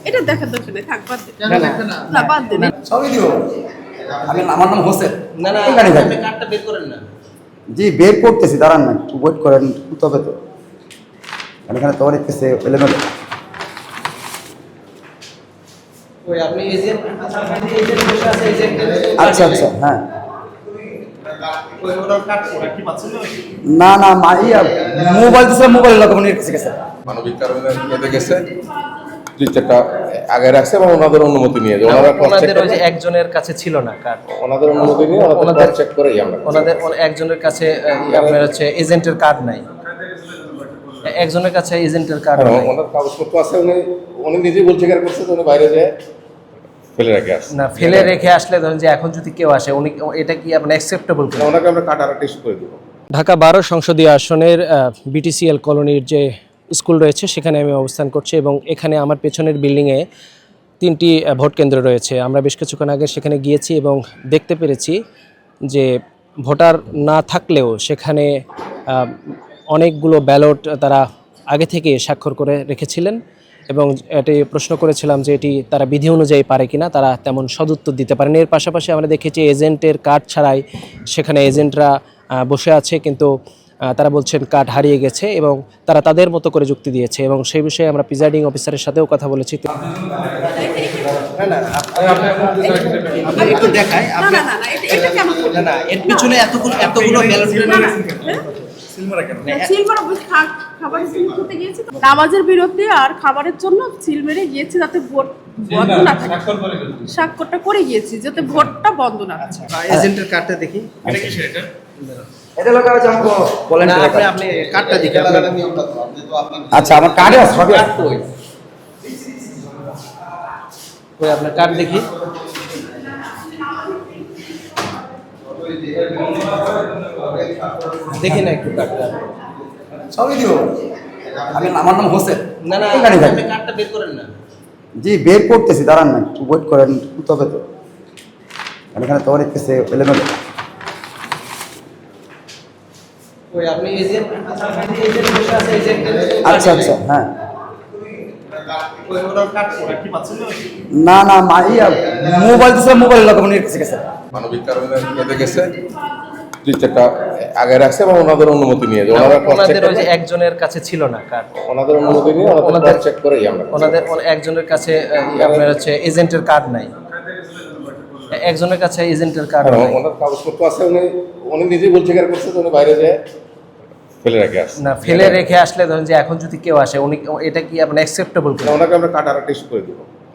এটা দেখার দরকার নেই, থাক বাদ দে। না বাদ দে। সবই দিব। আমার নাম হোসেন। না না এখানে আপনি কার্ডটা বের করেন না। জি বের করতেছি, দাঁড়ান না একটু ওয়েট করেন, তবে তো এখানে তো অনেক কিছু এলোমেলো। ওই আপনি এজেন্ট এজেন্ট বসে আছে এজেন্টের আচ্ছা আচ্ছা হ্যাঁ। ওই ওনার কার্ড কি পাচ্ছেন না না? না মোবাইল দিছে, মোবাইল লোক মনে কাছে গেছে। মানবিক কারণে কেঁদে গেছে, দুই চারটা আগে রাখছে এবং ওনাদের অনুমতি নিয়ে ওনাদের ওই যে একজনের কাছে ছিল না কার্ড, ওনাদের অনুমতি নিয়ে ওনাদের চেক করেই আমরা ওনাদের একজনের কাছে আপনার হচ্ছে এজেন্টের কার্ড নাই, একজনের কাছে এজেন্টের কার্ড নাই। ওনার কাগজপত্র আছে, উনি নিজেই বলছে স্বীকার করছে তো উনি বাইরে যায় ফেলে রেখে আসছে। না ফেলে রেখে আসলে ধরেন যে এখন যদি কেউ আসে উনি এটা কি আপনার অ্যাকসেপ্টেবল কিনা? ওনাকে আমরা কার্ড আরেকটা ইস্যু করে দেবো। ঢাকা 12 সংসদীয় আসনের বিটিসিএল কলোনির যে স্কুল রয়েছে সেখানে আমি অবস্থান করছি এবং এখানে আমার পেছনের বিল্ডিংয়ে 3টি ভোট কেন্দ্র রয়েছে। আমরা বেশ কিছুক্ষণ আগে সেখানে গিয়েছি এবং দেখতে পেরেছি যে ভোটার না থাকলেও সেখানে অনেকগুলো ব্যালট তারা আগে থেকে স্বাক্ষর করে রেখেছিলেন এবং এটি প্রশ্ন করেছিলাম যে এটি তারা বিধি অনুযায়ী পারে কিনা, তারা তেমন সদুত্তর দিতে পারেন। এর পাশাপাশি আমরা দেখেছি এজেন্টের কার্ড ছাড়াই সেখানে এজেন্টরা বসে আছে, কিন্তু তারা বলছেন কার্ড হারিয়ে গেছে এবং তারা তাদের মতো করে যুক্তি দিয়েছে এবং সেই বিষয়ে আমরা প্রিজাইডিং অফিসারের সাথেও কথা বলেছি। একটু দেখাই এটা কেমন না না এর পিছনে এতগুলো ব্যালট খাবার সিল করতে গিয়েছি, নামাজের বিরতি আর খাবারের জন্য সিল মেরে গিয়েছি যাতে ভোট বন্ধ না থাকে, স্বাক্ষরটা করে গিয়েছি যাতে ভোটটা বন্ধ না থাকে। এজেন্টের কার্ডটা দেখি, এটা কি সেটা? এটা লোক আছে আমাকে বলেন না আপনি কার্ডটা দেখি। আচ্ছা আমার কার্ডে আছে সবই আছে। ওই আপনার কার্ড দেখি। দেখি না একটু কার্ডটা। সবই দিব। আমার নাম হোসেন। না না এখানে আপনি কার্ডটা বের করেন না। জি বের করতেছি, দাঁড়ান না একটু ওয়েট করেন, তবে তো এখানে তো অনেক কিছু এলোমেলো। ওই আপনি এজেন্ট বসে আছে এজেন্টের আচ্ছা আচ্ছা হ্যাঁ। ওই ওনার কার্ড কি পাচ্ছেন না না? মোবাইল দিছে, মোবাইল লোক মনে কাছে গেছে। মানবিক কারণে কেঁদে গেছে, দুই চারটা আগে রাখছে এবং ওনাদের অনুমতি নিয়ে ওনাদের ওই যে একজনের কাছে ছিল না কার্ড, ওনাদের অনুমতি নিয়ে ওনাদের চেক করেই আমরা ওনাদের একজনের কাছে আপনার হচ্ছে এজেন্টের কার্ড নাই, একজনের কাছে এজেন্টের কার্ড নাই। ওনার কাগজপত্র আছে, উনি নিজেই বলছে স্বীকার করছে তো উনি বাইরে যায় ফেলে রেখে আসছে। না ফেলে রেখে আসলে ধরেন যে এখন যদি কেউ আসে উনি এটা কি আপনার অ্যাকসেপ্টেবল কিনা? ওনাকে আমরা কার্ড আরেকটা ইস্যু করে দেবো।